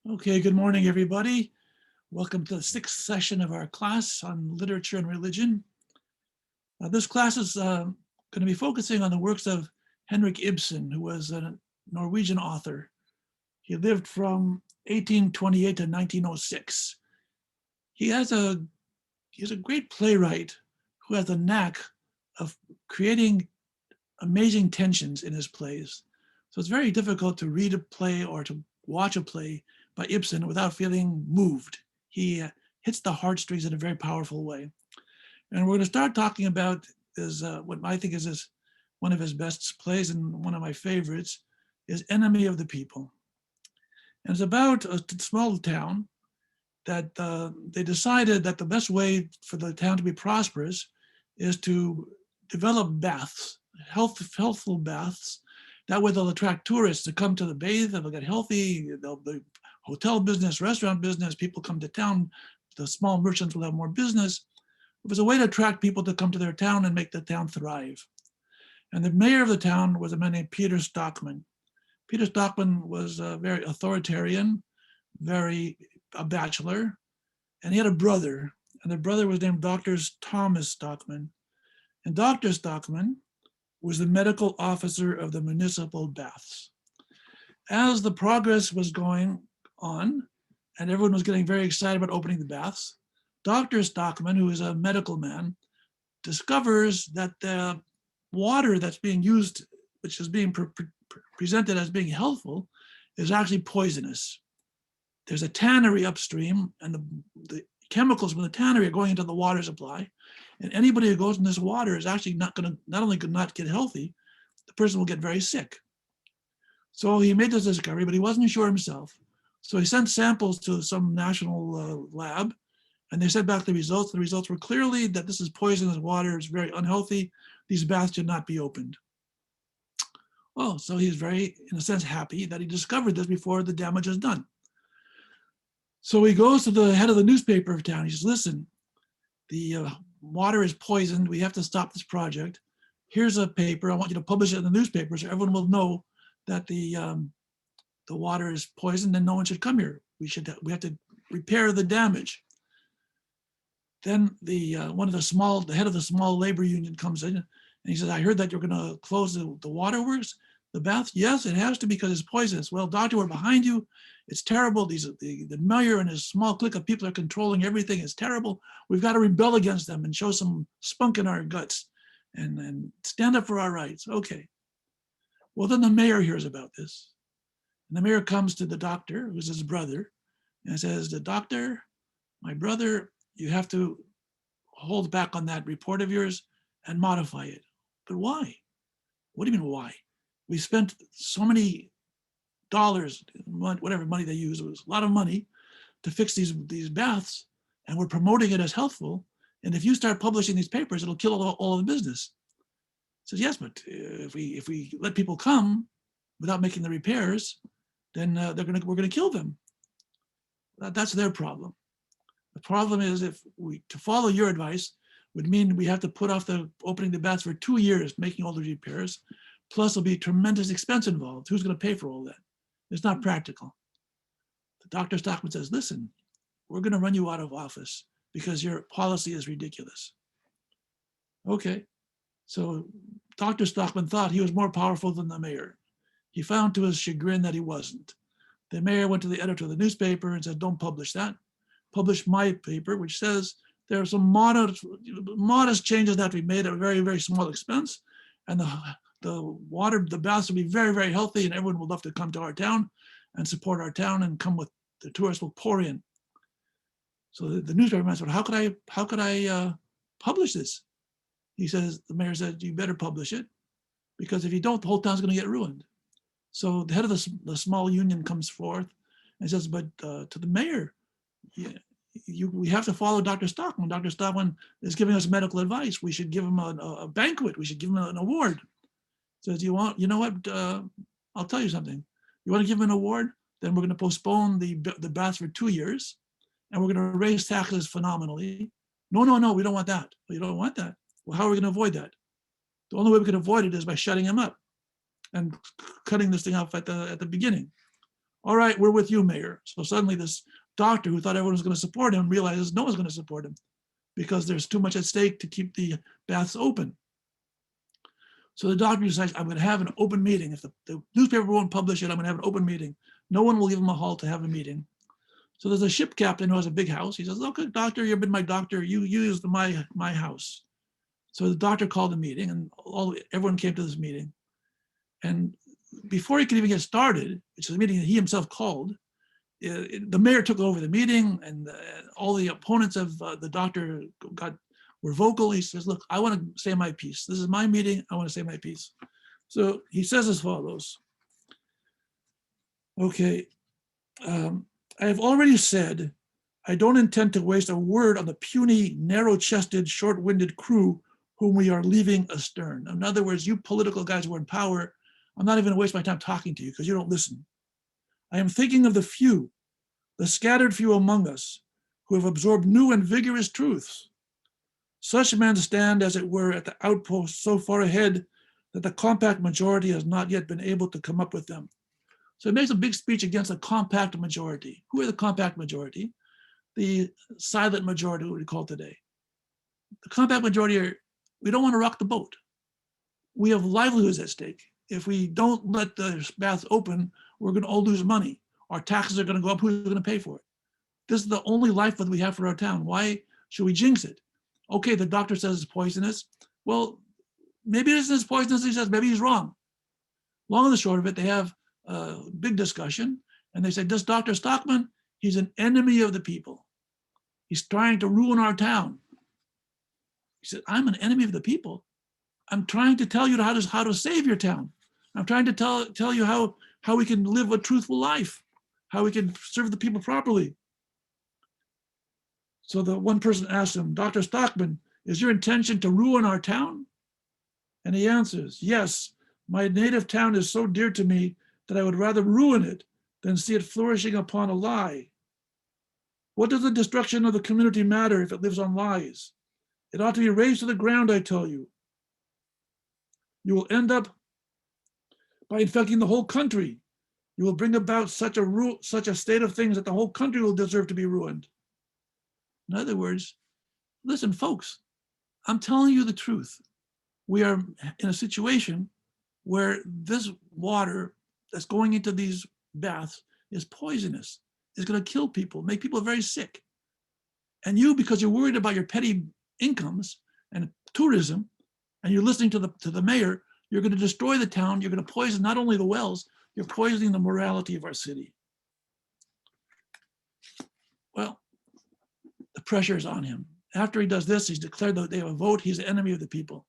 Okay, good morning, everybody. Welcome to the sixth session of our class on literature and religion. This class is going to be focusing on the works of Henrik Ibsen, who was a Norwegian author. He lived from 1828 to 1906. He's a great playwright who has a knack of creating amazing tensions in his plays. So it's very difficult to read a play or to watch a play by Ibsen without feeling moved. He hits the heartstrings in a very powerful way. And we're going to start talking about what I think is one of his best plays and one of my favorites is Enemy of the People. And it's about a small town that they decided that the best way for the town to be prosperous is to develop baths, healthful baths. That way they'll attract tourists to come to the bathe, they'll get healthy, the hotel business, restaurant business, people come to town, the small merchants will have more business. It was a way to attract people to come to their town and make the town thrive. And the mayor of the town was a man named Peter Stockman. Peter Stockman was very authoritarian, a bachelor, and he had a brother, and the brother was named Dr. Thomas Stockman. And Dr. Stockman was the medical officer of the municipal baths. As the progress was going on, and everyone was getting very excited about opening the baths, Dr. Stockman, who is a medical man, discovers that the water that's being used, which is being presented as being healthful, is actually poisonous. There's a tannery upstream, and the chemicals from the tannery are going into the water supply. And anybody who goes in this water is actually not only could not get healthy, the person will get very sick. So he made this discovery, but he wasn't sure himself. So he sent samples to some national lab, and they sent back the results. The results were clearly that this is poisonous water, it's very unhealthy. These baths should not be opened. Oh, so he's very, in a sense, happy that he discovered this before the damage is done. So he goes to the head of the newspaper of town. He says, listen, the water is poisoned. We have to stop this project. Here's a paper. I want you to publish it in the newspaper so everyone will know that the water is poisoned and no one should come here. We have to repair the damage. Then the head of the small labor union comes in and he says, I heard that you're going to close the waterworks, the baths. Yes, it has to because it's poisonous. Well, doctor, we're behind you. It's terrible. The mayor and his small clique of people are controlling everything. It's terrible. We've got to rebel against them and show some spunk in our guts and stand up for our rights. Okay. Well, then the mayor hears about this. And the mayor comes to the doctor, who's his brother, and says, the doctor, my brother, you have to hold back on that report of yours and modify it. But why? What do you mean why? We spent so many dollars, whatever money they use, it was a lot of money to fix these baths, and we're promoting it as healthful. And if you start publishing these papers, it'll kill all of the business. He says, yes, but if we let people come without making the repairs, then we're going to kill them. That's their problem. The problem is to follow your advice would mean we have to put off opening the baths for 2 years, making all the repairs. Plus there'll be tremendous expense involved. Who's going to pay for all that? It's not practical. The Dr. Stockman says, listen, we're going to run you out of office because your policy is ridiculous. Okay. So Dr. Stockman thought he was more powerful than the mayor. He found to his chagrin that he wasn't. The mayor went to the editor of the newspaper and said, don't publish that. Publish my paper, which says there are some modest changes that have to be made at a very, very small expense. And the baths will be very, very healthy and everyone will love to come to our town and support our town and come with, the tourists will pour in. So the newspaper man said, how could I publish this? The mayor said, you better publish it because if you don't, the whole town's going to get ruined. So the head of the small union comes forth and says, but to the mayor, we have to follow Dr. Stockman. Dr. Stockman is giving us medical advice. We should give him a banquet. We should give him an award. Says, you know what? I'll tell you something. You want to give him an award? Then we're going to postpone the baths for 2 years and we're going to raise taxes phenomenally. No, we don't want that. Well, you don't want that. Well, how are we going to avoid that? The only way we can avoid it is by shutting him up and cutting this thing off at the beginning. All right, we're with you, Mayor. So suddenly this doctor who thought everyone was going to support him realizes no one's going to support him because there's too much at stake to keep the baths open. So the doctor decides, I'm going to have an open meeting. If the newspaper won't publish it, I'm going to have an open meeting. No one will give him a halt to have a meeting. So there's a ship captain who has a big house. He says, okay, doctor, you've been my doctor. You use my house. So the doctor called a meeting, and everyone came to this meeting. And before he could even get started, which is a meeting that he himself called, the mayor took over the meeting, and all the opponents of the doctor were vocal. He says, look, I want to say my piece. This is my meeting. I want to say my piece. So he says as follows. Okay, I have already said I don't intend to waste a word on the puny, narrow-chested, short-winded crew whom we are leaving astern. In other words, you political guys who are in power, I'm not even going to waste my time talking to you because you don't listen. I am thinking of the few, the scattered few among us who have absorbed new and vigorous truths. Such men stand, as it were, at the outpost so far ahead that the compact majority has not yet been able to come up with them. So he makes a big speech against the compact majority. Who are the compact majority? The silent majority, what we call today. The compact majority are, we don't want to rock the boat. We have livelihoods at stake. If we don't let the baths open, we're going to all lose money. Our taxes are going to go up. Who's going to pay for it? This is the only life that we have for our town. Why should we jinx it? Okay, the doctor says it's poisonous. Well, maybe it isn't as poisonous as he says. Maybe he's wrong. Long and the short of it, they have a big discussion, and they say, this Dr. Stockman, he's an enemy of the people. He's trying to ruin our town. He said, I'm an enemy of the people. I'm trying to tell you how to save your town. I'm trying to tell you how we can live a truthful life, how we can serve the people properly. So the one person asks him, Dr. Stockman, is your intention to ruin our town? And he answers, yes, my native town is so dear to me that I would rather ruin it than see it flourishing upon a lie. What does the destruction of the community matter if it lives on lies? It ought to be razed to the ground, I tell you. You will end up by infecting the whole country. You will bring about such a state of things that the whole country will deserve to be ruined. In other words, listen, folks, I'm telling you the truth. We are in a situation where this water that's going into these baths is poisonous. It's going to kill people, make people very sick. And you, because you're worried about your petty incomes and tourism, and you're listening to the mayor, you're going to destroy the town. You're going to poison not only the wells, you're poisoning the morality of our city. Well, the pressure is on him. After he does this, he's declared that they have a vote. He's the enemy of the people.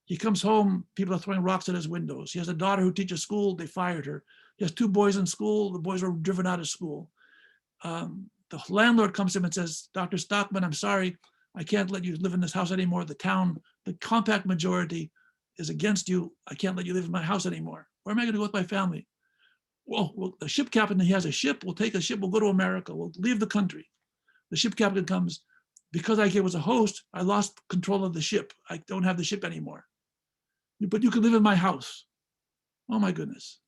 He comes home, people are throwing rocks at his windows. He has a daughter who teaches school, they fired her. He has two boys in school, the boys were driven out of school. The landlord comes to him and says, Dr. Stockman, I'm sorry, I can't let you live in this house anymore. The town, the compact majority is against you. I can't let you live in my house anymore. Where am I going to go with my family? Well, the ship captain, he has a ship. We'll take a ship. We'll go to America. We'll leave the country. The ship captain comes. Because I was a host, I lost control of the ship. I don't have the ship anymore. But you can live in my house. Oh my goodness.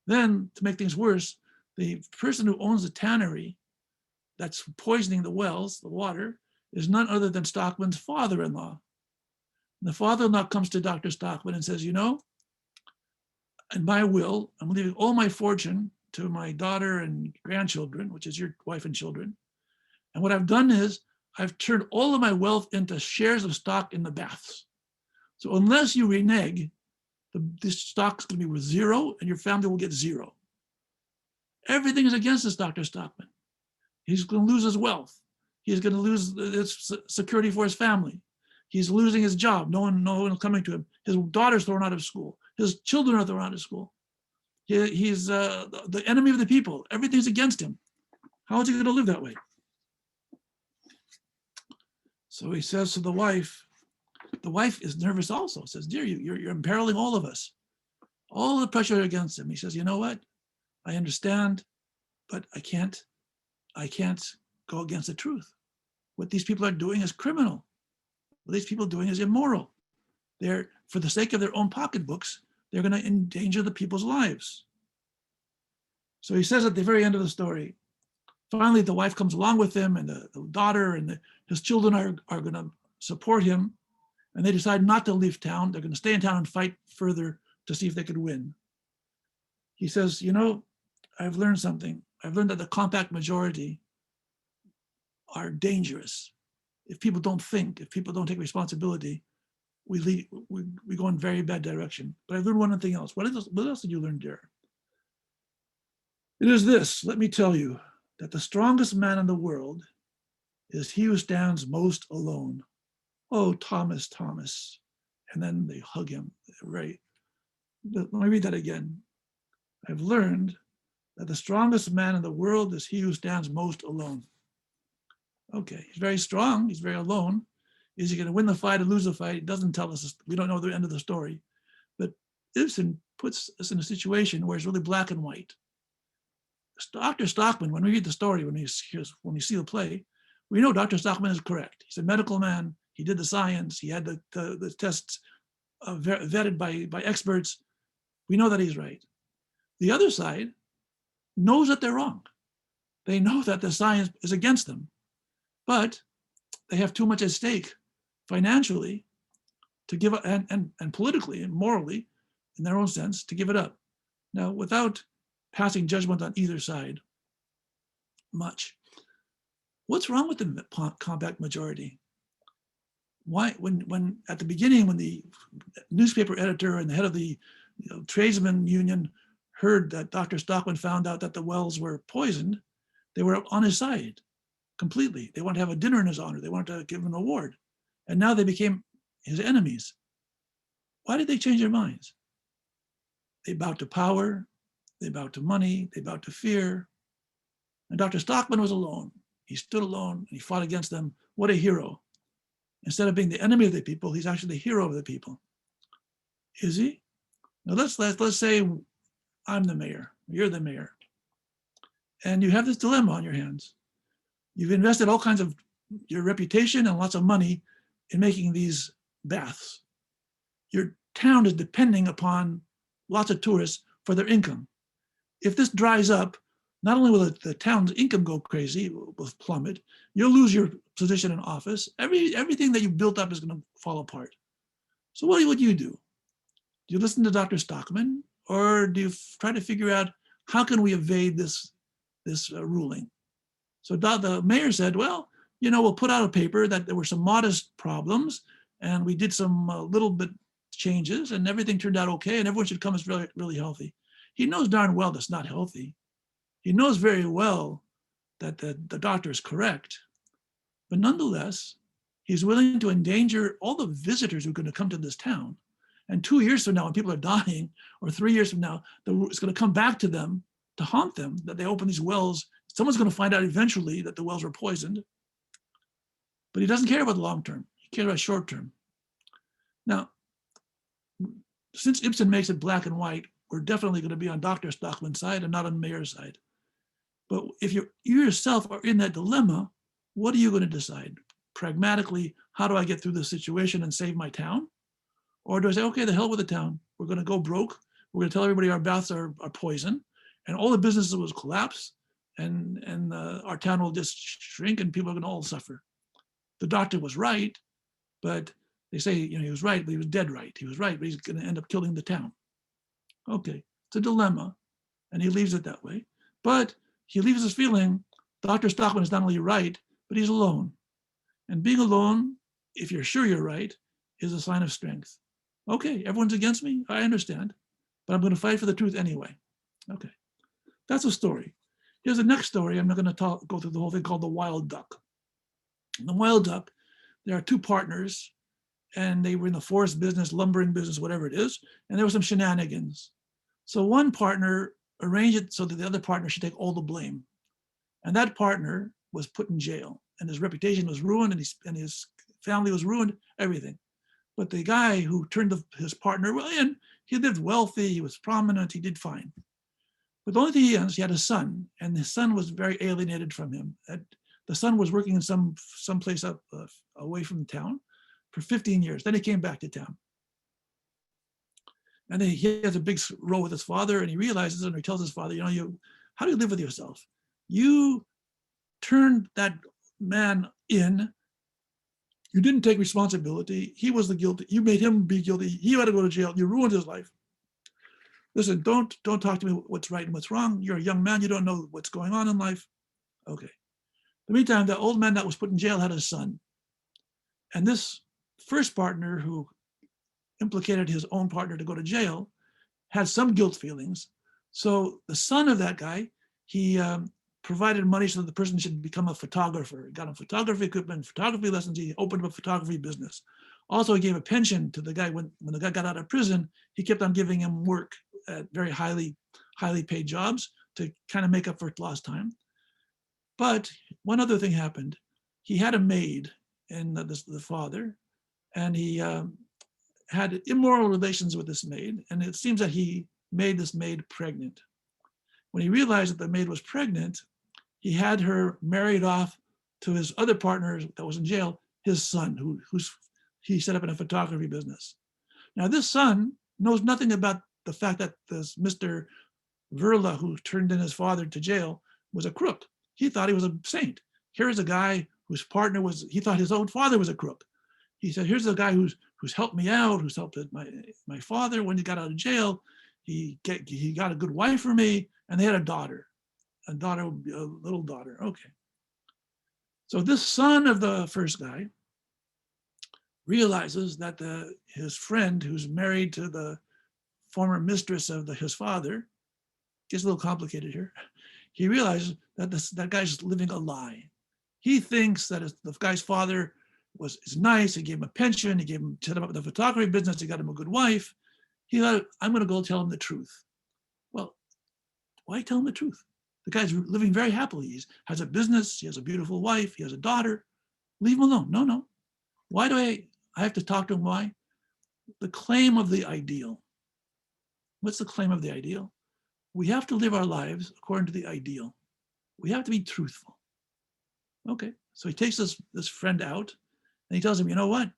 Then, to make things worse, the person who owns the tannery that's poisoning the wells, the water, is none other than Stockman's father-in-law. The father-in-law comes to Dr. Stockman and says, you know, in my will, I'm leaving all my fortune to my daughter and grandchildren, which is your wife and children. And what I've done is I've turned all of my wealth into shares of stock in the baths. So unless you renege, this stock's going to be worth zero and your family will get zero. Everything is against this Dr. Stockman. He's going to lose his wealth. He's going to lose his security for his family. He's losing his job. No one is coming to him. His daughter's thrown out of school. His children are thrown out of school. He's the enemy of the people. Everything's against him. How is he going to live that way? So he says to the wife is nervous also, says, dear, you're imperiling all of us. All the pressure against him. He says, you know what? I understand, but I can't go against the truth. What these people are doing is criminal. What these people are doing is immoral. They're, for the sake of their own pocketbooks, they're going to endanger the people's lives. So he says at the very end of the story, finally the wife comes along with him, and the daughter and his children are going to support him, and they decide not to leave town. They're going to stay in town and fight further to see if they could win. He says, I've learned something. I've learned that the compact majority are dangerous. If people don't think, if people don't take responsibility, we go in very bad direction. But I've learned one thing else. What else did you learn, dear? It is this, let me tell you, that the strongest man in the world is he who stands most alone. Oh, Thomas, Thomas. And then they hug him, right? Let me read that again. I've learned that the strongest man in the world is he who stands most alone. Okay, he's very strong, he's very alone. Is he going to win the fight or lose the fight? It doesn't tell us, we don't know the end of the story. But Ibsen puts us in a situation where it's really black and white. Dr. Stockman, when we read the story, when we see the play, we know Dr. Stockman is correct. He's a medical man, he did the science, he had the tests vetted by experts. We know that he's right. The other side knows that they're wrong. They know that the science is against them, but they have too much at stake financially to give up, and politically and morally, in their own sense, to give it up. Now, without passing judgment on either side much, what's wrong with the compact majority? Why, when at the beginning, when the newspaper editor and the head of the tradesman union heard that Dr. Stockman found out that the wells were poisoned, they were on his side completely. They wanted to have a dinner in his honor. They wanted to give him an award. And now they became his enemies. Why did they change their minds? They bowed to power, they bowed to money, they bowed to fear. And Dr. Stockman was alone. He stood alone and he fought against them. What a hero. Instead of being the enemy of the people, he's actually the hero of the people. Is he? Now let's say I'm the mayor, you're the mayor, and you have this dilemma on your hands. You've invested all kinds of your reputation and lots of money in making these baths. Your town is depending upon lots of tourists for their income. If this dries up, not only will the town's income go crazy, will plummet, you'll lose your position in office. Everything that you built up is going to fall apart. So what would you do? Do you listen to Dr. Stockman, or do you try to figure out how can we evade this ruling? So the mayor said, well, we'll put out a paper that there were some modest problems, and we did some little bit changes, and everything turned out okay, and everyone should come as really, really healthy. He knows darn well that's not healthy. He knows very well that the doctor is correct, but nonetheless, he's willing to endanger all the visitors who are going to come to this town. And 2 years from now, when people are dying, or 3 years from now, it's going to come back to them, to haunt them, that they open these wells. Someone's going to find out eventually that the wells were poisoned. But he doesn't care about the long term. He cares about short term. Now, since Ibsen makes it black and white, we're definitely going to be on Dr. Stockman's side and not on Mayor's side. But if you yourself are in that dilemma, what are you going to decide? Pragmatically, how do I get through this situation and save my town? Or do I say, okay, the hell with the town. We're going to go broke. We're going to tell everybody our baths are poison, and all the businesses will collapse, and our town will just shrink, and people are going to all suffer. The doctor was right, but they say, he was right, but he was dead right. He was right, but he's going to end up killing the town. Okay, it's a dilemma, and he leaves it that way. But he leaves us feeling Dr. Stockman is not only right, but he's alone. And being alone, if you're sure you're right, is a sign of strength. Okay, everyone's against me, I understand, but I'm going to fight for the truth anyway. Okay, that's a story. Here's the next story. I'm not going to go through the whole thing, called The Wild Duck. In The Wild Duck, there are two partners, and they were in the forest business, lumbering business, whatever it is, and there were some shenanigans. So one partner arranged it so that the other partner should take all the blame. And that partner was put in jail, and his reputation was ruined, and his family was ruined, everything. But the guy who turned his partner in, he lived wealthy, he was prominent, he did fine. But the only thing he had a son, and his son was very alienated from him. The son was working in some place up away from town for 15 years. Then he came back to town. And then he has a big row with his father, and he realizes, and he tells his father, How do you live with yourself? You turned that man in. You didn't take responsibility. He was the guilty. You made him be guilty. He had to go to jail. You ruined his life. Listen, don't talk to me what's right and what's wrong. You're a young man. You don't know what's going on in life. Okay. In the meantime, the old man that was put in jail had a son. And this first partner who implicated his own partner to go to jail had some guilt feelings. So the son of that guy, he provided money so that the person should become a photographer. He got him photography equipment, photography lessons. He opened up a photography business. Also, he gave a pension to the guy when the guy got out of prison. He kept on giving him work at very highly paid jobs to kind of make up for lost time. But one other thing happened. He had a maid, and the father, and he had immoral relations with this maid, and it seems that he made this maid pregnant. When he realized that the maid was pregnant, he had her married off to his other partner that was in jail, his son, who's he set up in a photography business. Now, this son knows nothing about the fact that this Mr. Verla, who turned in his father to jail, was a crook. He thought he was a saint. Here's a guy whose partner was, he thought his own father was a crook. He said, here's a guy who's helped me out, who's helped my father when he got out of jail. He got a good wife for me, and they had a little daughter. Okay. So this son of the first guy realizes that his friend, who's married to the former mistress of his father, gets a little complicated here. He realizes that that guy's living a lie. He thinks that the guy's father is nice. He gave him a pension. He set him up the photography business. He got him a good wife. He thought, I'm going to go tell him the truth. Well, why tell him the truth? The guy's living very happily. He has a business. He has a beautiful wife. He has a daughter. Leave him alone. No. Why do I have to talk to him? Why? The claim of the ideal. What's the claim of the ideal? We have to live our lives according to the ideal. We have to be truthful. Okay, so he takes this friend out, and he tells him, you know what?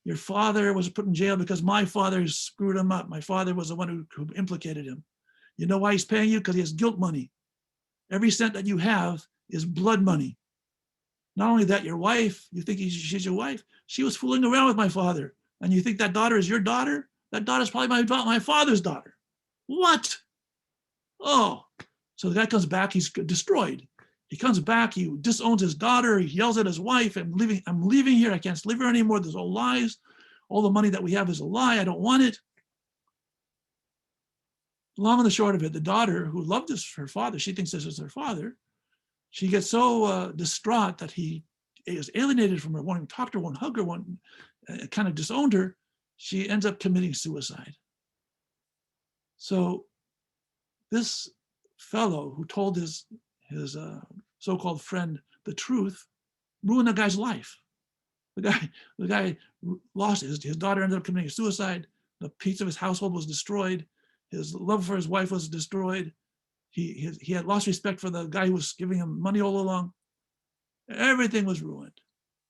Your father was put in jail because my father screwed him up. My father was the one who implicated him. You know why he's paying you? Because he has guilt money. Every cent that you have is blood money. Not only that, your wife, you think she's your wife, she was fooling around with my father, and you think that daughter is your daughter? That daughter is probably my father's daughter. What? Oh, so the guy comes back, he's destroyed. He comes back, he disowns his daughter, he yells at his wife, I'm leaving here, I can't live here anymore, there's all lies. All the money that we have is a lie, I don't want it. Long and the short of it, the daughter, who loved her father, she thinks this is her father, she gets so distraught that he is alienated from her, won't even talk to her, won't hug her, kind of disowned her. She ends up committing suicide. So this fellow who told his so-called friend the truth ruined the guy's life. The guy lost his daughter, ended up committing suicide. The piece of his household was destroyed. His love for his wife was destroyed. He had lost respect for the guy who was giving him money all along. Everything was ruined.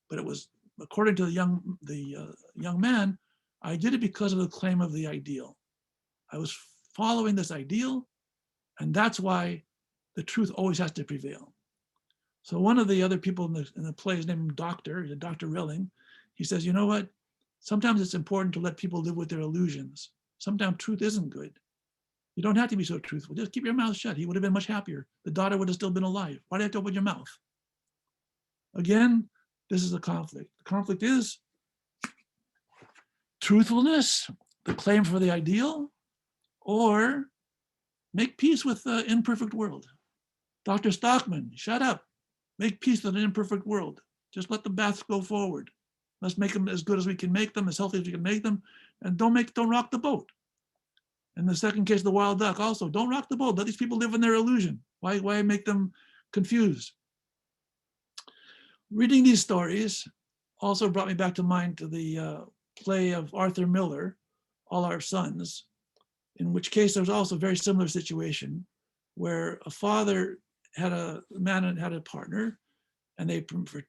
But it was, according to the young man, I did it because of the claim of the ideal. I was following this ideal, and that's why the truth always has to prevail. So one of the other people in the play is named Dr. Relling. He says, you know what? Sometimes it's important to let people live with their illusions. Sometimes truth isn't good. You don't have to be so truthful. Just keep your mouth shut. He would have been much happier. The daughter would have still been alive. Why do you have to open your mouth? Again, this is a conflict. The conflict is truthfulness, the claim for the ideal, or make peace with the imperfect world. Dr. Stockman, shut up. Make peace with an imperfect world. Just let the baths go forward. Let's make them as good as we can make them, as healthy as we can make them, and don't rock the boat. In the second case, the wild duck, also, don't rock the boat. Let these people live in their illusion. Why make them confused? Reading these stories also brought me back to mind to the play of Arthur Miller, All Our Sons, in which case there was also a very similar situation where a father had a partner, and they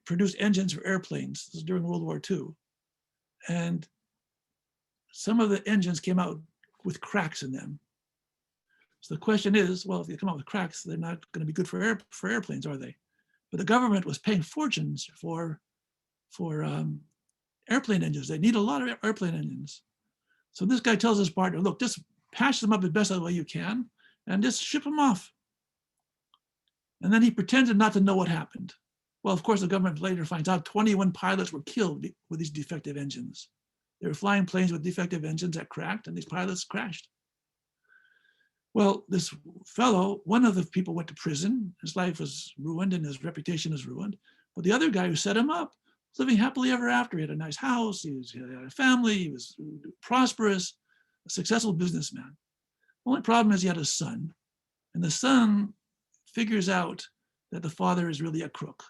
produced engines for airplanes. This was during World War II. And some of the engines came out with cracks in them. So the question is, well, if you come up with cracks, they're not going to be good for airplanes, are they? But the government was paying fortunes for airplane engines. They need a lot of airplane engines. So this guy tells his partner, look, just patch them up as best way you can and just ship them off. And then he pretended not to know what happened. Well, of course, the government later finds out 21 pilots were killed with these defective engines. They were flying planes with defective engines that cracked, and these pilots crashed. Well, this fellow, one of the people went to prison. His life was ruined and his reputation was ruined. But the other guy who set him up was living happily ever after. He had a nice house, he had a family, he was prosperous, a successful businessman. The only problem is he had a son, and the son figures out that the father is really a crook.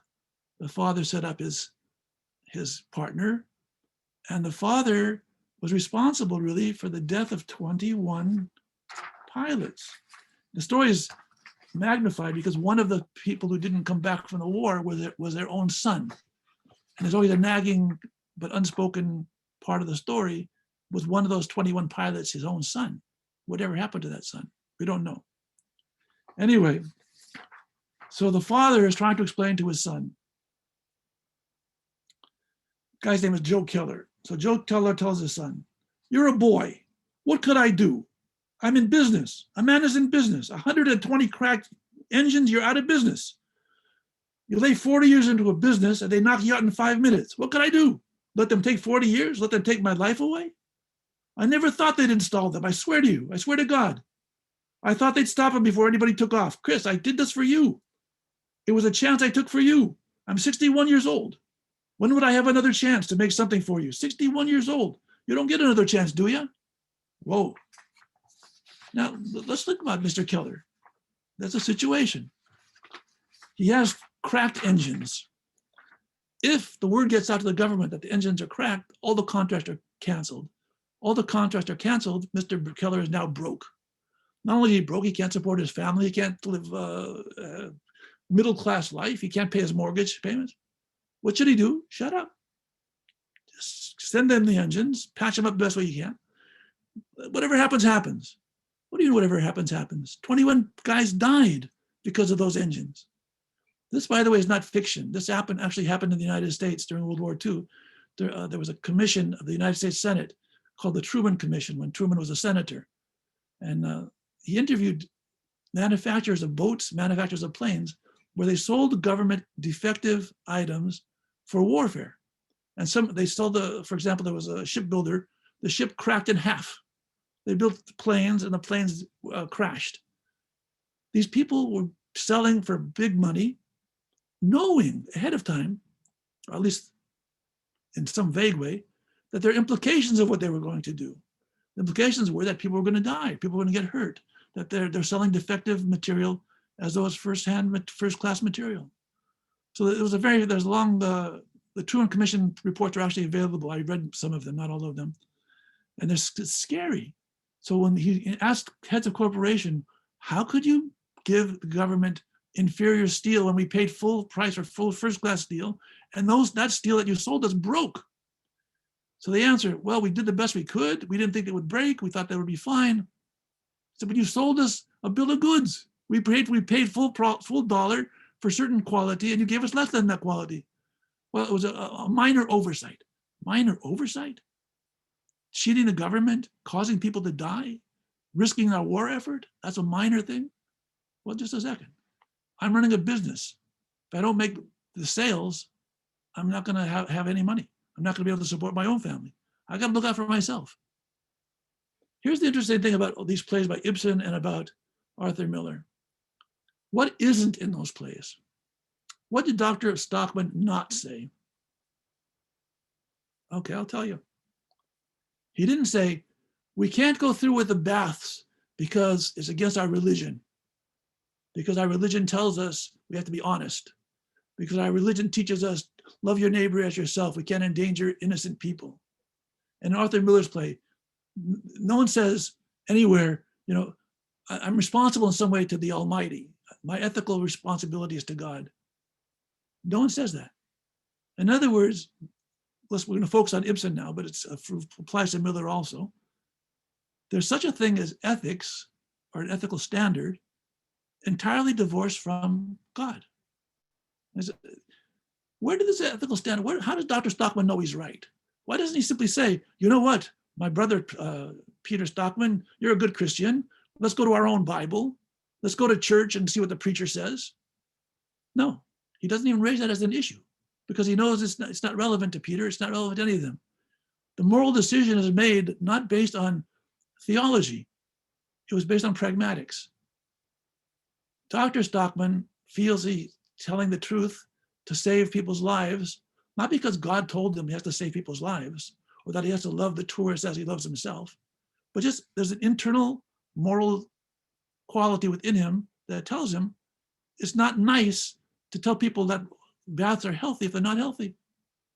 The father set up his partner, and the father was responsible really for the death of 21 pilots. The story is magnified because one of the people who didn't come back from the war was their own son. And there's always a nagging but unspoken part of the story with one of those 21 pilots, his own son. Whatever happened to that son? We don't know. Anyway, so the father is trying to explain to his son. The guy's name is Joe Keller. So Joe Keller tells his son, you're a boy. What could I do? I'm in business. A man is in business. 120 cracked engines, you're out of business. You lay 40 years into a business and they knock you out in 5 minutes. What could I do? Let them take 40 years? Let them take my life away? I never thought they'd install them. I swear to you. I swear to God. I thought they'd stop them before anybody took off. Chris, I did this for you. It was a chance I took for you. I'm 61 years old. When would I have another chance to make something for you? 61 years old. You don't get another chance, do you? Whoa. Now, let's think about Mr. Keller. That's a situation. He has cracked engines. If the word gets out to the government that the engines are cracked, all the contracts are canceled. All the contracts are canceled. Mr. Keller is now broke. Not only is he broke, he can't support his family. He can't live middle-class life. He can't pay his mortgage payments. What should he do? Shut up. Just send them the engines, patch them up the best way you can. Whatever happens, happens. What do you mean whatever happens, happens? 21 guys died because of those engines. This, by the way, is not fiction. This actually happened in the United States during World War II. There was a commission of the United States Senate called the Truman Commission when Truman was a senator. And he interviewed manufacturers of boats, manufacturers of planes, where they sold government defective items for warfare. And they sold for example, there was a shipbuilder, the ship cracked in half. They built planes and the planes crashed. These people were selling for big money, knowing ahead of time, or at least in some vague way, that there are implications of what they were going to do. The implications were that people were going to die, people were going to get hurt, that they're selling defective material as though it's first-class material. So it was there's long, the Truman Commission reports are actually available. I read some of them, not all of them. And it's scary. So when he asked heads of corporation, how could you give the government inferior steel when we paid full price for full first-class steel, and that steel that you sold us broke? So they answered, well, we did the best we could. We didn't think it would break. We thought that would be fine. So, but you sold us a bill of goods. We paid full dollar for certain quality, and you gave us less than that quality. Well, it was a minor oversight. Minor oversight? Cheating the government, causing people to die, risking our war effort? That's a minor thing? Well, just a second. I'm running a business. If I don't make the sales, I'm not going to have any money. I'm not going to be able to support my own family. I got to look out for myself. Here's the interesting thing about these plays by Ibsen and about Arthur Miller. What isn't in those plays? What did Dr. Stockman not say? Okay, I'll tell you. He didn't say, we can't go through with the baths because it's against our religion. Because our religion tells us we have to be honest. Because our religion teaches us, love your neighbor as yourself. We can't endanger innocent people. In Arthur Miller's play, no one says anywhere, I'm responsible in some way to the Almighty. My ethical responsibility is to God. No one says that. In other words, we're going to focus on Ibsen now, but it applies to Miller also. There's such a thing as ethics or an ethical standard entirely divorced from God. Where did this ethical standard, how does Dr. Stockman know he's right? Why doesn't he simply say, you know what, my brother, Peter Stockman, you're a good Christian. Let's go to our own Bible. Let's go to church and see what the preacher says. No, he doesn't even raise that as an issue because he knows it's not relevant to Peter. It's not relevant to any of them. The moral decision is made not based on theology. It was based on pragmatics. Dr. Stockman feels he's telling the truth to save people's lives, not because God told him he has to save people's lives or that he has to love the tourist as he loves himself, but just there's an internal moral quality within him that tells him it's not nice to tell people that baths are healthy if they're not healthy.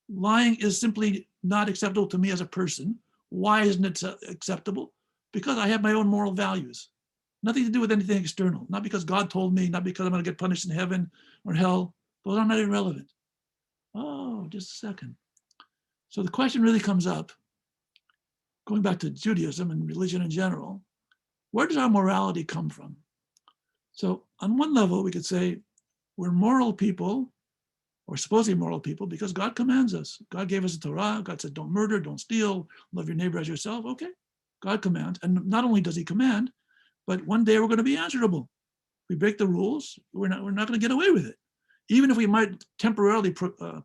Lying is simply not acceptable to me as a person. Why isn't it acceptable? Because I have my own moral values. Nothing to do with anything external. Not because God told me, not because I'm going to get punished in heaven or hell. Those are not irrelevant. Oh, just a second. So the question really comes up, going back to Judaism and religion in general, where does our morality come from? So on one level, we could say we're moral people, or supposedly moral people, because God commands us. God gave us the Torah. God said, don't murder, don't steal, love your neighbor as yourself. Okay, God commands. And not only does he command, but one day we're going to be answerable. We break the rules, we're not going to get away with it. Even if we might temporarily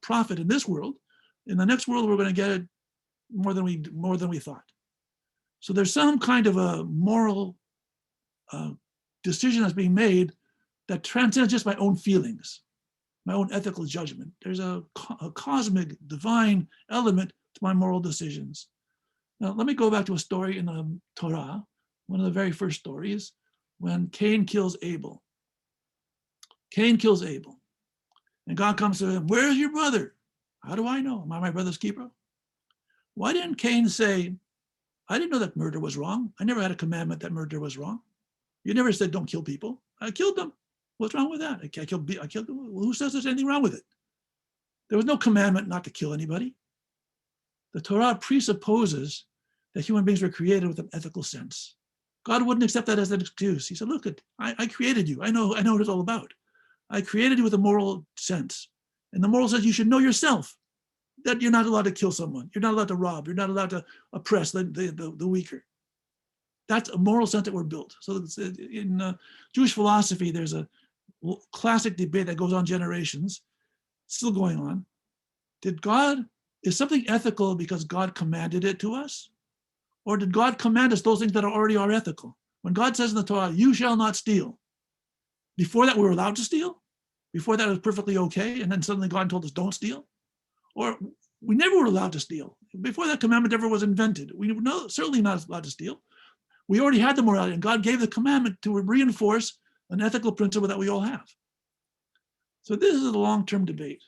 profit in this world, in the next world, we're going to get it more than we thought. So there's some kind of a moral decision that's being made that transcends just my own feelings, my own ethical judgment. There's a cosmic, divine element to my moral decisions. Now, let me go back to a story in the Torah, one of the very first stories, when Cain kills Abel. Cain kills Abel. And God comes to him, where's your brother? How do I know? Am I my brother's keeper? Why didn't Cain say, I didn't know that murder was wrong. I never had a commandment that murder was wrong. You never said don't kill people. I killed them. What's wrong with that? I killed them. Well, who says there's anything wrong with it? There was no commandment not to kill anybody. The Torah presupposes that human beings were created with an ethical sense. God wouldn't accept that as an excuse. He said, look, I created you. I know what it's all about. I created you with a moral sense. And the moral sense, you should know yourself that you're not allowed to kill someone. You're not allowed to rob. You're not allowed to oppress the weaker. That's a moral sense that we're built. So in Jewish philosophy, there's a classic debate that goes on generations, still going on. Is something ethical because God commanded it to us? Or did God command us those things that already are ethical? When God says in the Torah, you shall not steal, before that we were allowed to steal? Before that it was perfectly okay, and then suddenly God told us don't steal? Or we never were allowed to steal. Before that commandment ever was invented, we were certainly not allowed to steal. We already had the morality, and God gave the commandment to reinforce an ethical principle that we all have. So this is a long-term debate.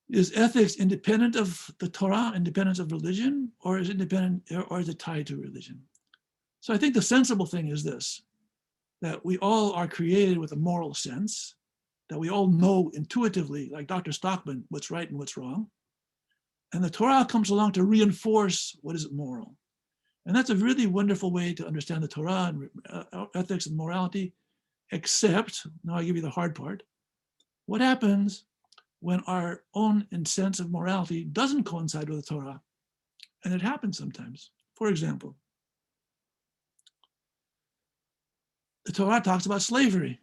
Is ethics independent of the Torah, independent of religion, or is it tied to religion? So I think the sensible thing is this, that we all are created with a moral sense, that we all know intuitively, like Dr. Stockman, what's right and what's wrong. And the Torah comes along to reinforce what is moral. And that's a really wonderful way to understand the Torah and ethics and morality, except, now I give you the hard part, what happens when our own sense of morality doesn't coincide with the Torah? And it happens sometimes. For example, the Torah talks about slavery.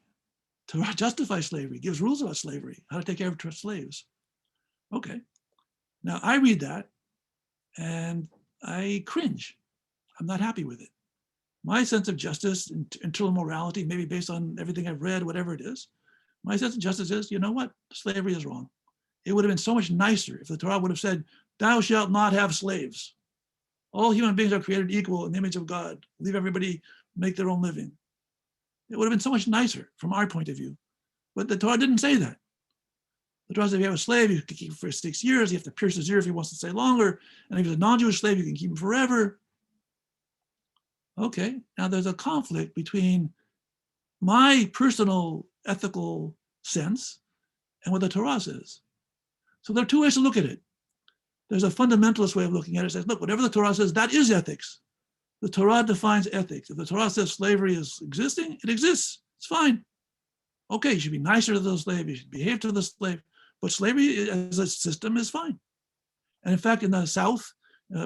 Torah justifies slavery, gives rules about slavery, how to take care of slaves. Okay, now I read that and I cringe. I'm not happy with it. My sense of justice, internal morality, maybe based on everything I've read, whatever it is, my sense of justice is, you know what, slavery is wrong. It would have been so much nicer if the Torah would have said, thou shalt not have slaves. All human beings are created equal in the image of God. Leave everybody make their own living. It would have been so much nicer from our point of view. But the Torah didn't say that. The Torah said if you have a slave, you can keep him for 6 years. You have to pierce his ear if he wants to stay longer. And if he's a non-Jewish slave, you can keep him forever. Okay, now there's a conflict between my personal ethical sense and what the Torah says. So there are two ways to look at it. There's a fundamentalist way of looking at it. It says, look, whatever the Torah says, that is ethics. The Torah defines ethics. If the Torah says slavery is existing, it exists. It's fine. Okay, you should be nicer to the slave. You should behave to the slave. But slavery as a system is fine. And in fact, in the South,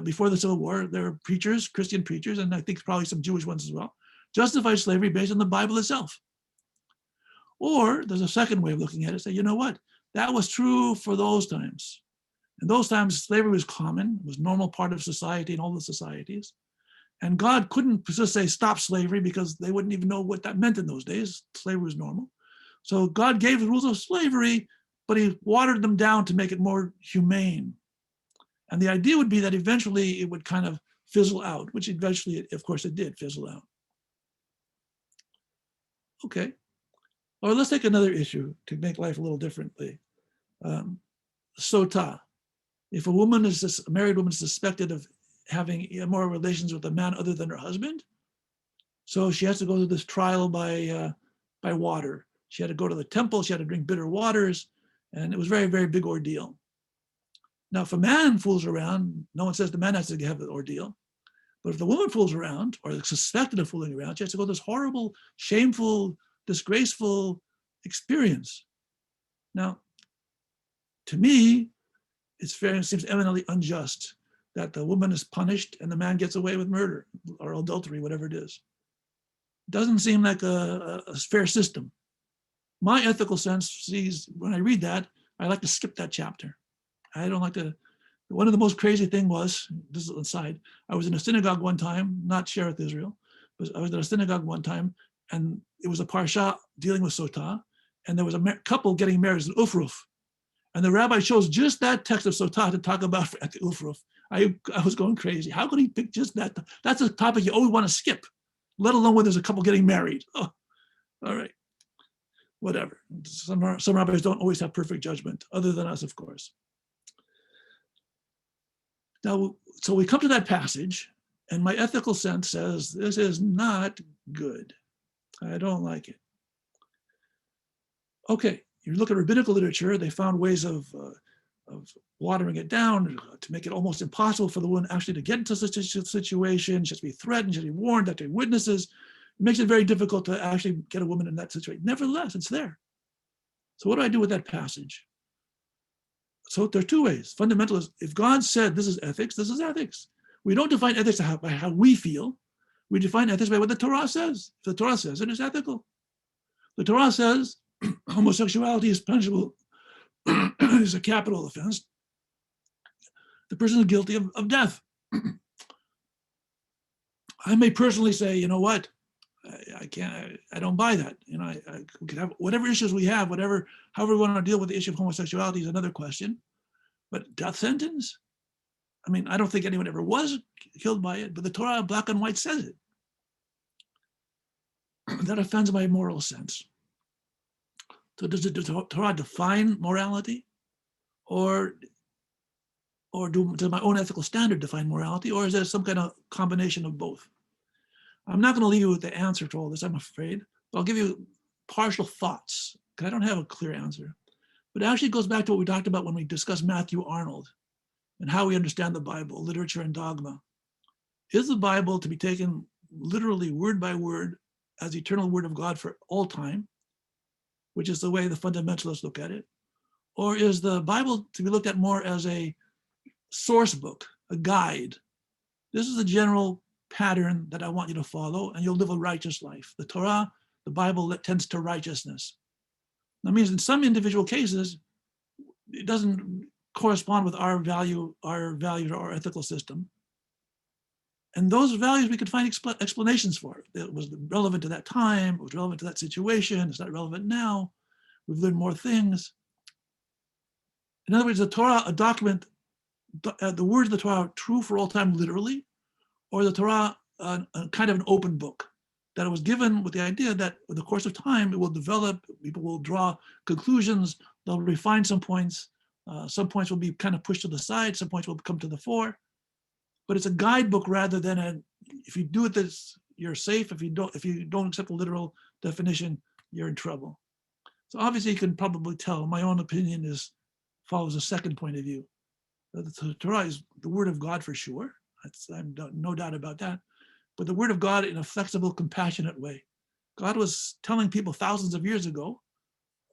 before the Civil War, there were preachers, Christian preachers, and I think probably some Jewish ones as well, justified slavery based on the Bible itself. Or there's a second way of looking at it. Say, you know what? That was true for those times. In those times, slavery was common. It was a normal part of society in all the societies. And God couldn't just say stop slavery because they wouldn't even know what that meant in those days. Slavery was normal. So God gave the rules of slavery, but he watered them down to make it more humane. And the idea would be that eventually it would kind of fizzle out, which eventually, of course, it did fizzle out. Okay. Or let's take another issue to make life a little differently. Sotah. If a married woman is suspected of having immoral relations with a man other than her husband, so she has to go through this trial by water. She had to go to the temple. She had to drink bitter waters, and it was a very, very big ordeal. Now, if a man fools around, no one says the man has to have the ordeal. But if the woman fools around or is suspected of fooling around, she has to go through this horrible, shameful, disgraceful experience. Now, to me, it seems eminently unjust that the woman is punished and the man gets away with murder or adultery, whatever it is. It doesn't seem like a fair system. My ethical sense sees, when I read that, I like to skip that chapter. I don't like to. One of the most crazy thing was, this is aside, I was in a synagogue one time, not Shereth Israel, but I was in a synagogue one time, and it was a parsha dealing with Sotah, and there was a couple getting married, an ufruf, and the rabbi chose just that text of Sotah to talk about at the ufruf. I was going crazy. How could he pick just that? That's a topic you always want to skip, let alone when there's a couple getting married. Oh, all right, whatever. Some rabbis don't always have perfect judgment, other than us, of course. Now, so we come to that passage, and my ethical sense says this is not good. I don't like it. Okay, you look at rabbinical literature, they found ways of watering it down to make it almost impossible for the woman actually to get into such a situation. She has to be threatened, she has to be warned, that there are witnesses. It makes it very difficult to actually get a woman in that situation. Nevertheless, it's there. So what do I do with that passage? So there are two ways. Fundamentalists, if God said this is ethics, this is ethics. We don't define ethics by how we feel. We define ethics by what the Torah says. If the Torah says it is ethical. The Torah says homosexuality is punishable, is a capital offense. The person is guilty of death. I may personally say, you know what, I don't buy that. You know, I could have whatever issues we have, however we want to deal with the issue of homosexuality is another question. But death sentence? I mean, I don't think anyone ever was killed by it, but the Torah, black and white, says it. That offends my moral sense. So does the Torah define morality? Or does my own ethical standard define morality? Or is there some kind of combination of both? I'm not going to leave you with the answer to all this, I'm afraid. But I'll give you partial thoughts, because I don't have a clear answer. But it actually goes back to what we talked about when we discussed Matthew Arnold and how we understand the Bible, literature and dogma. Is the Bible to be taken literally word by word as the eternal word of God for all time, which is the way the fundamentalists look at it? Or is the Bible to be looked at more as a source book, a guide? This is the general pattern that I want you to follow, and you'll live a righteous life. The Torah, the Bible, that tends to righteousness. That means in some individual cases, it doesn't correspond with our value or our ethical system. And those values we could find explanations for. It was relevant to that time, it was relevant to that situation, it's not relevant now. We've learned more things. In other words, the Torah, a document, the words of the Torah are true for all time literally, or the Torah, a kind of an open book that it was given with the idea that in the course of time, it will develop, people will draw conclusions, they'll refine some points will be kind of pushed to the side, some points will come to the fore, but it's a guidebook rather than if you do this, you're safe. If you don't accept the literal definition, you're in trouble. So obviously you can probably tell my own opinion follows a second point of view. The Torah is the word of God for sure. I'm no doubt about that. but the word of God in a flexible, compassionate way. God was telling people thousands of years ago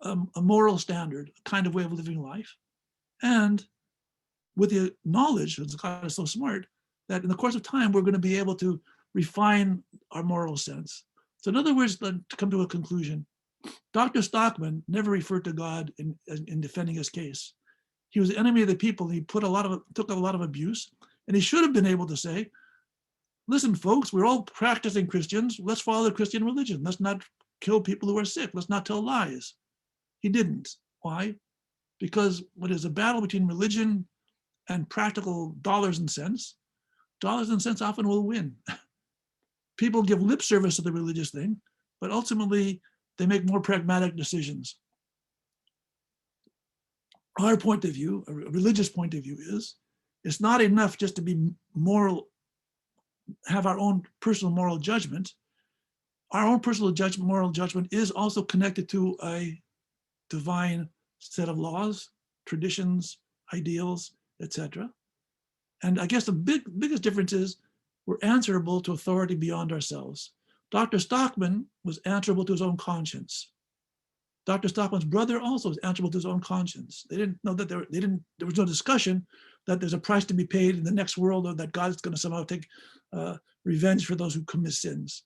a moral standard, a kind of way of living life. And with the knowledge, because God is so smart, that in the course of time, we're going to be able to refine our moral sense. So in other words, to come to a conclusion, Dr. Stockman never referred to God in defending his case. He was the enemy of the people. He took a lot of abuse, and he should have been able to say, listen, folks, we're all practicing Christians. Let's follow the Christian religion. Let's not kill people who are sick. Let's not tell lies. He didn't. Why? Because when there's a battle between religion and practical dollars and cents often will win. People give lip service to the religious thing, but ultimately they make more pragmatic decisions. Our point of view, a religious point of view, is it's not enough just to be moral, have our own personal moral judgment. Our own personal moral judgment is also connected to a divine set of laws, traditions, ideals, etc. And I guess the biggest difference is we're answerable to authority beyond ourselves. Dr. Stockman was answerable to his own conscience. Dr. Stockman's brother also was answerable to his own conscience. They didn't know that there was no discussion that there's a price to be paid in the next world, or that God is going to somehow take revenge for those who commit sins.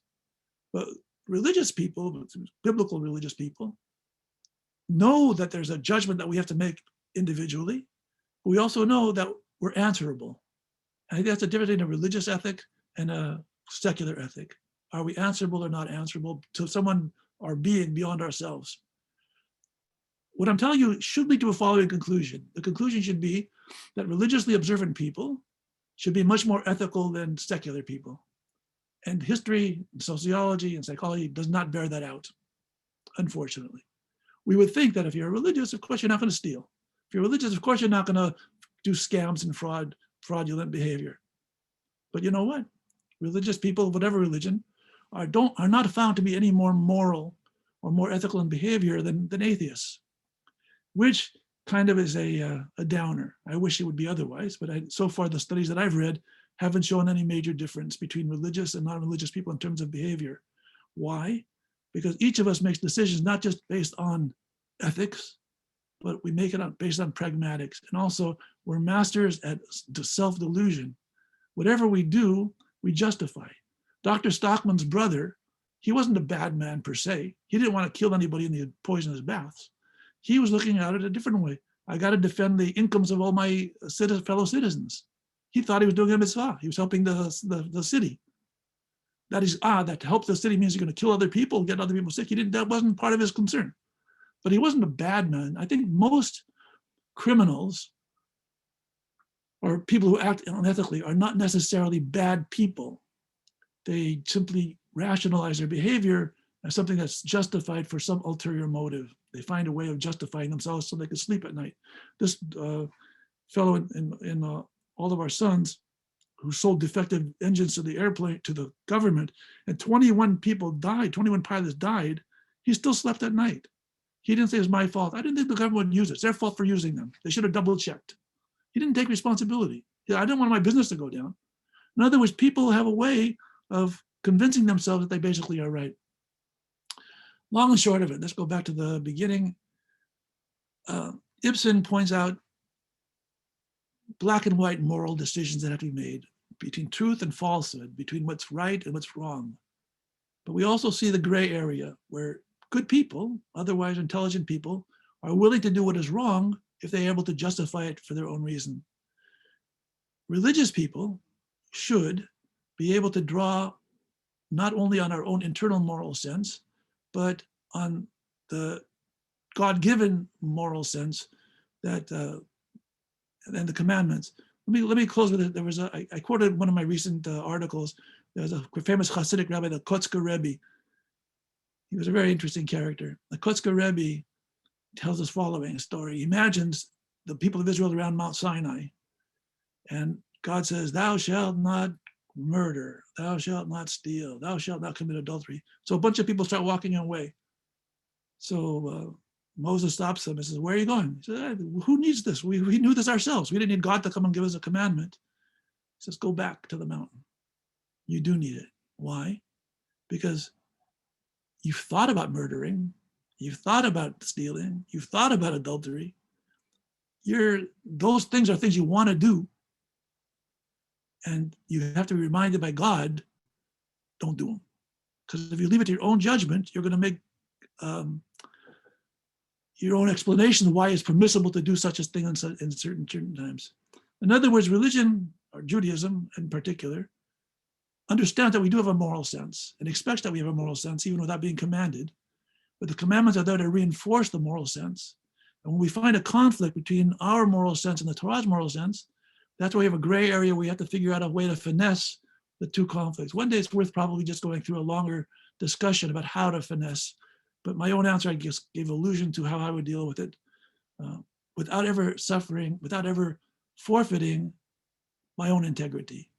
But religious people, biblical religious people, know that there's a judgment that we have to make individually. But we also know that we're answerable. I think that's the difference between a religious ethic and a secular ethic. Are we answerable or not answerable to someone or being beyond ourselves? What I'm telling you should lead to a following conclusion. The conclusion should be that religiously observant people should be much more ethical than secular people. And history, and sociology, and psychology does not bear that out, unfortunately. We would think that if you're religious, of course, you're not going to steal. If you're religious, of course, you're not going to do scams and fraudulent behavior. But you know what? Religious people, whatever religion, are not found to be any more moral or more ethical in behavior than atheists, which kind of is a downer. I wish it would be otherwise, but so far the studies that I've read haven't shown any major difference between religious and non-religious people in terms of behavior. Why? Because each of us makes decisions not just based on ethics, but we make it based on pragmatics. And also, we're masters at self-delusion. Whatever we do, we justify. Dr. Stockman's brother, he wasn't a bad man per se. He didn't want to kill anybody in the poisonous baths. He was looking at it a different way. I got to defend the incomes of all my fellow citizens. He thought he was doing a mitzvah. He was helping the city. That to help the city means you're going to kill other people, get other people sick. That wasn't part of his concern. But he wasn't a bad man. I think most criminals or people who act unethically are not necessarily bad people. They simply rationalize their behavior as something that's justified for some ulterior motive. They find a way of justifying themselves so they can sleep at night. This fellow in All of Our Sons, who sold defective engines to the government, and 21 people died, 21 pilots died, he still slept at night. He didn't say it was my fault. I didn't think the government would use it. It's their fault for using them. They should have double checked. He didn't take responsibility. I didn't want my business to go down. In other words, people have a way of convincing themselves that they basically are right. Long and short of it, let's go back to the beginning. Ibsen points out black and white moral decisions that have to be made between truth and falsehood, between what's right and what's wrong. But we also see the gray area where good people, otherwise intelligent people, are willing to do what is wrong if they're able to justify it for their own reason. Religious people should be able to draw not only on our own internal moral sense, but on the God-given moral sense that and the commandments. Let me close with it. There was I quoted one of my recent articles. There was a famous Hasidic rabbi, the Kotzker Rebbe. He was a very interesting character. The Kotzker Rebbe tells us following story. He imagines the people of Israel around Mount Sinai, and God says, "Thou shalt not murder, thou shalt not steal, thou shalt not commit adultery." So a bunch of people start walking away. So Moses stops them and says, "Where are you going?" He says, "Who needs this? We knew this ourselves. We didn't need God to come and give us a commandment." He says, "Go back to the mountain. You do need it. Why? Because you've thought about murdering, you've thought about stealing, you've thought about adultery. Those things are things you want to do. And you have to be reminded by God, don't do them. Because if you leave it to your own judgment, you're going to make your own explanation why it's permissible to do such a thing in certain times. In other words, religion, or Judaism in particular, understands that we do have a moral sense and expects that we have a moral sense even without being commanded. But the commandments are there to reinforce the moral sense. And when we find a conflict between our moral sense and the Torah's moral sense, that's why we have a gray area where we have to figure out a way to finesse the two conflicts. One day it's worth probably just going through a longer discussion about how to finesse. But my own answer, I guess, gave allusion to how I would deal with it without ever suffering, without ever forfeiting my own integrity.